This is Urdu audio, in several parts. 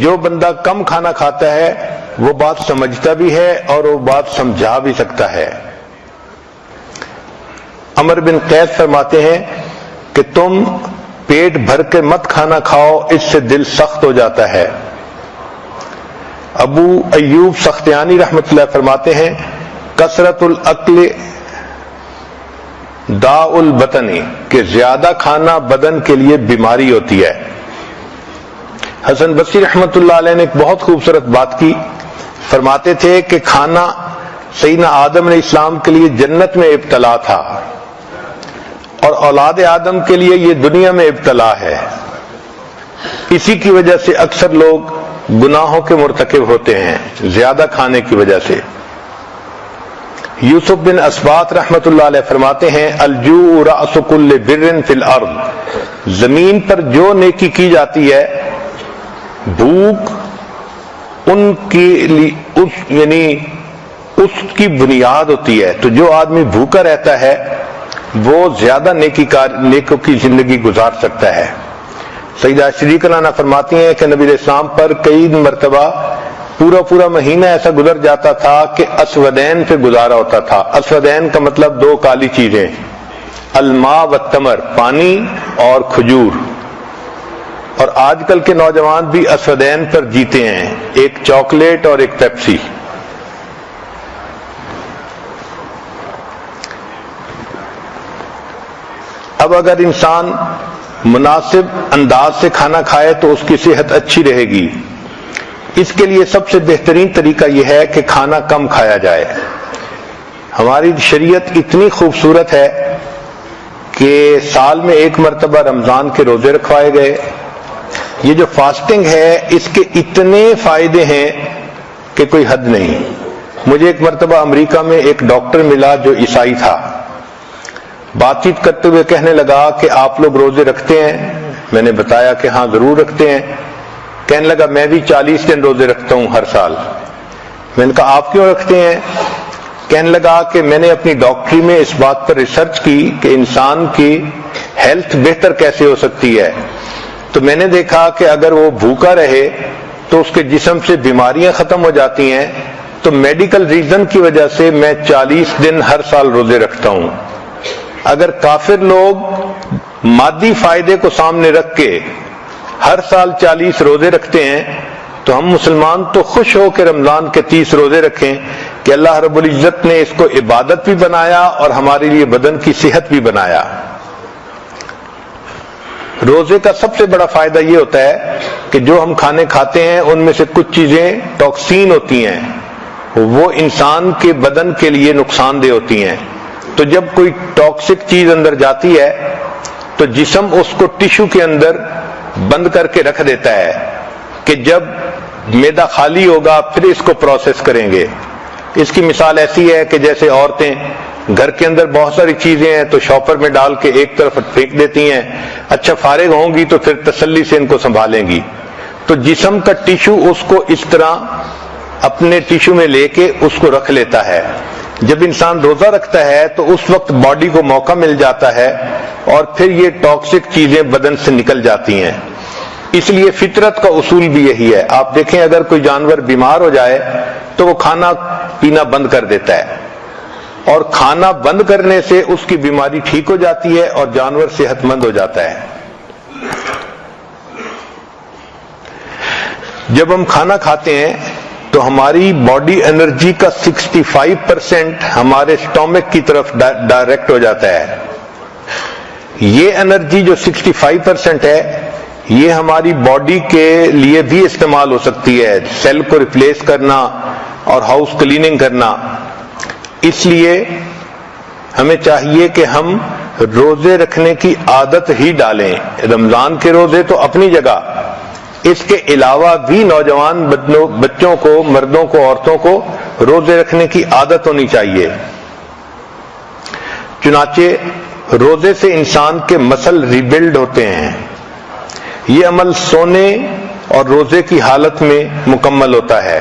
جو بندہ کم کھانا کھاتا ہے وہ بات سمجھتا بھی ہے اور وہ بات سمجھا بھی سکتا ہے۔ عمر بن قیس فرماتے ہیں کہ تم پیٹ بھر کے مت کھانا کھاؤ، اس سے دل سخت ہو جاتا ہے۔ ابو ایوب سختیانی رحمۃ اللہ فرماتے ہیں کثرت الاکل داء البطن، کہ زیادہ کھانا بدن کے لیے بیماری ہوتی ہے۔ حسن بصری رحمۃ اللہ علیہ نے ایک بہت خوبصورت بات کی، فرماتے تھے کہ کھانا سیدنا آدم علیہ السلام کے لیے جنت میں ابتلا تھا اور اولاد آدم کے لیے یہ دنیا میں ابتلا ہے۔ اسی کی وجہ سے اکثر لوگ گناہوں کے مرتکب ہوتے ہیں، زیادہ کھانے کی وجہ سے۔ یوسف بن اسبات رحمۃ اللہ علیہ فرماتے ہیں الجوع رأس کل بر فی الارض، زمین پر جو نیکی کی جاتی ہے بھوک ان کی یعنی اس کی بنیاد ہوتی ہے۔ تو جو آدمی بھوکا رہتا ہے وہ زیادہ نیکوں کی زندگی گزار سکتا ہے۔ سیدہ شریک لانا فرماتی ہیں کہ نبی علیہ السلام پر کئی مرتبہ پورا مہینہ ایسا گزر جاتا تھا کہ اسودین پہ گزارا ہوتا تھا۔ اسودین کا مطلب دو کالی چیزیں، الماء والتمر، پانی اور کھجور۔ اور آج کل کے نوجوان بھی اسودین پر جیتے ہیں، ایک چاکلیٹ اور ایک پیپسی۔ اب اگر انسان مناسب انداز سے کھانا کھائے تو اس کی صحت اچھی رہے گی۔ اس کے لیے سب سے بہترین طریقہ یہ ہے کہ کھانا کم کھایا جائے۔ ہماری شریعت اتنی خوبصورت ہے کہ سال میں ایک مرتبہ رمضان کے روزے رکھوائے گئے۔ یہ جو فاسٹنگ ہے اس کے اتنے فائدے ہیں کہ کوئی حد نہیں۔ مجھے ایک مرتبہ امریکہ میں ایک ڈاکٹر ملا جو عیسائی تھا، بات چیت کرتے ہوئے کہنے لگا کہ آپ لوگ روزے رکھتے ہیں؟ میں نے بتایا کہ ہاں ضرور رکھتے ہیں۔ کہنے لگا میں بھی 40 دن روزے رکھتا ہوں ہر سال۔ میں نے کہا آپ کیوں رکھتے ہیں؟ کہنے لگا کہ میں نے اپنی ڈاکٹری میں اس بات پر ریسرچ کی کہ انسان کی ہیلتھ بہتر کیسے ہو سکتی ہے، تو میں نے دیکھا کہ اگر وہ بھوکا رہے تو اس کے جسم سے بیماریاں ختم ہو جاتی ہیں، تو میڈیکل ریزن کی وجہ سے میں 40 دن ہر سال روزے رکھتا ہوں۔ اگر کافر لوگ مادی فائدے کو سامنے رکھ کے ہر سال 40 روزے رکھتے ہیں تو ہم مسلمان تو خوش ہو کے رمضان کے 30 روزے رکھیں کہ اللہ رب العزت نے اس کو عبادت بھی بنایا اور ہمارے لیے بدن کی صحت بھی بنایا۔ روزے کا سب سے بڑا فائدہ یہ ہوتا ہے کہ جو ہم کھانے کھاتے ہیں ان میں سے کچھ چیزیں ٹاکسین ہوتی ہیں، وہ انسان کے بدن کے لیے نقصان دہ ہوتی ہیں۔ تو جب کوئی ٹاکسک چیز اندر جاتی ہے تو جسم اس کو ٹیشو کے اندر بند کر کے رکھ دیتا ہے کہ جب معدہ خالی ہوگا پھر اس کو پروسیس کریں گے۔ اس کی مثال ایسی ہے کہ جیسے عورتیں گھر کے اندر بہت ساری چیزیں ہیں تو شاپر میں ڈال کے ایک طرف پھینک دیتی ہیں، اچھا فارغ ہوں گی تو پھر تسلی سے ان کو سنبھالیں گی۔ تو جسم کا ٹیشو اس کو اس طرح اپنے ٹیشو میں لے کے اس کو رکھ لیتا ہے۔ جب انسان روزہ رکھتا ہے تو اس وقت باڈی کو موقع مل جاتا ہے اور پھر یہ ٹاکسک چیزیں بدن سے نکل جاتی ہیں۔ اس لیے فطرت کا اصول بھی یہی ہے۔ آپ دیکھیں اگر کوئی جانور بیمار ہو جائے تو وہ کھانا پینا بند کر دیتا ہے، اور کھانا بند کرنے سے اس کی بیماری ٹھیک ہو جاتی ہے اور جانور صحت مند ہو جاتا ہے۔ جب ہم کھانا کھاتے ہیں تو ہماری باڈی انرجی کا 65% ہمارے سٹومک کی طرف ڈائریکٹ ہو جاتا ہے۔ یہ انرجی جو 65% ہے یہ ہماری باڈی کے لیے بھی استعمال ہو سکتی ہے، سیل کو ریپلیس کرنا اور ہاؤس کلیننگ کرنا۔ اس لیے ہمیں چاہیے کہ ہم روزے رکھنے کی عادت ہی ڈالیں۔ رمضان کے روزے تو اپنی جگہ، اس کے علاوہ بھی نوجوان بچوں کو، مردوں کو، عورتوں کو روزے رکھنے کی عادت ہونی چاہیے۔ چنانچہ روزے سے انسان کے مسل ریبلڈ ہوتے ہیں۔ یہ عمل سونے اور روزے کی حالت میں مکمل ہوتا ہے۔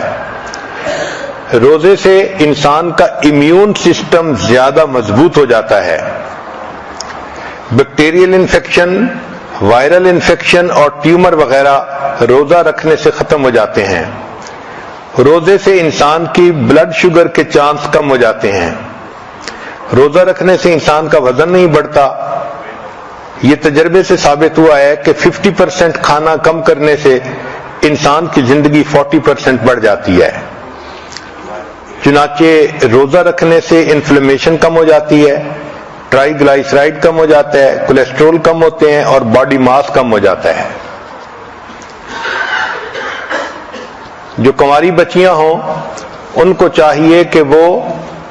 روزے سے انسان کا امیون سسٹم زیادہ مضبوط ہو جاتا ہے۔ بیکٹیریل انفیکشن وائرل انفیکشن اور ٹیومر وغیرہ روزہ رکھنے سے ختم ہو جاتے ہیں۔ روزے سے انسان کی بلڈ شوگر کے چانس کم ہو جاتے ہیں۔ روزہ رکھنے سے انسان کا وزن نہیں بڑھتا۔ یہ تجربے سے ثابت ہوا ہے کہ 50% کھانا کم کرنے سے انسان کی زندگی 40% بڑھ جاتی ہے۔ چنانچہ روزہ رکھنے سے انفلیمیشن کم ہو جاتی ہے، ٹرائی گلائسرائڈ کم ہو جاتا ہے، کولیسٹرول کم ہوتے ہیں اور باڈی ماس کم ہو جاتا ہے۔ جو کنواری بچیاں ہوں ان کو چاہیے کہ وہ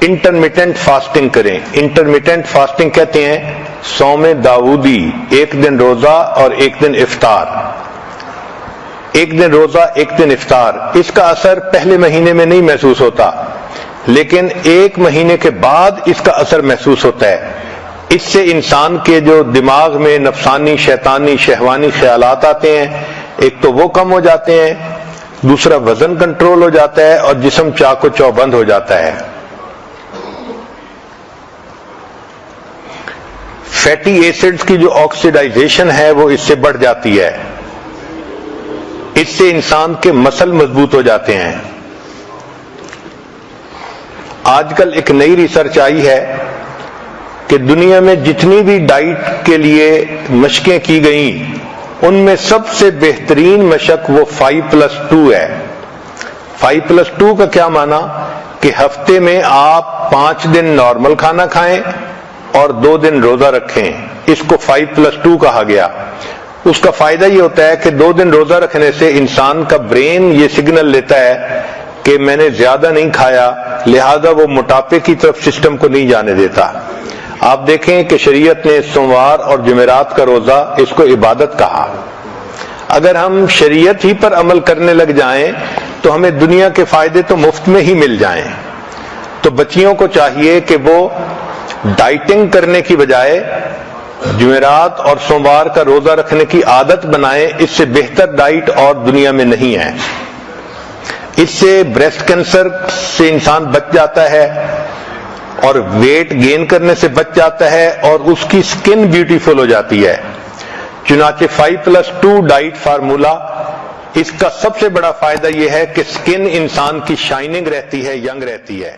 انٹرمیٹنٹ فاسٹنگ کریں۔ انٹرمیٹنٹ فاسٹنگ کہتے ہیں صوم داؤدی، ایک دن روزہ اور ایک دن افطار۔ ایک دن روزہ ایک دن افطار، اس کا اثر پہلے مہینے میں نہیں محسوس ہوتا، لیکن ایک مہینے کے بعد اس کا اثر محسوس ہوتا ہے۔ اس سے انسان کے جو دماغ میں نفسانی، شیطانی، شہوانی خیالات آتے ہیں، ایک تو وہ کم ہو جاتے ہیں، دوسرا وزن کنٹرول ہو جاتا ہے اور جسم چاق و چوبند ہو جاتا ہے۔ فیٹی ایسڈز کی جو آکسیڈائزیشن ہے وہ اس سے بڑھ جاتی ہے۔ اس سے انسان کے مسل مضبوط ہو جاتے ہیں۔ آج کل ایک نئی ریسرچ آئی ہے کہ دنیا میں جتنی بھی ڈائٹ کے لیے مشقیں کی گئیں ان میں سب سے بہترین مشق وہ 5+2 ہے۔ 5+2 کا کیا معنی کہ ہفتے میں آپ 5 دن نارمل کھانا کھائیں اور 2 دن روزہ رکھیں، اس کو 5+2 کہا گیا۔ اس کا فائدہ یہ ہوتا ہے کہ 2 دن روزہ رکھنے سے انسان کا برین یہ سگنل لیتا ہے کہ میں نے زیادہ نہیں کھایا، لہذا وہ موٹاپے کی طرف سسٹم کو نہیں جانے دیتا۔ آپ دیکھیں کہ شریعت نے سوموار اور جمعرات کا روزہ اس کو عبادت کہا۔ اگر ہم شریعت ہی پر عمل کرنے لگ جائیں تو ہمیں دنیا کے فائدے تو مفت میں ہی مل جائیں۔ تو بچیوں کو چاہیے کہ وہ ڈائٹنگ کرنے کی بجائے جمعرات اور سوموار کا روزہ رکھنے کی عادت بنائیں، اس سے بہتر ڈائٹ اور دنیا میں نہیں ہے۔ اس سے بریسٹ کینسر سے انسان بچ جاتا ہے اور ویٹ گین کرنے سے بچ جاتا ہے اور اس کی سکن بیوٹیفل ہو جاتی ہے۔ چنانچہ 5+2 ڈائٹ فارمولا، اس کا سب سے بڑا فائدہ یہ ہے کہ سکن انسان کی شائننگ رہتی ہے، ینگ رہتی ہے۔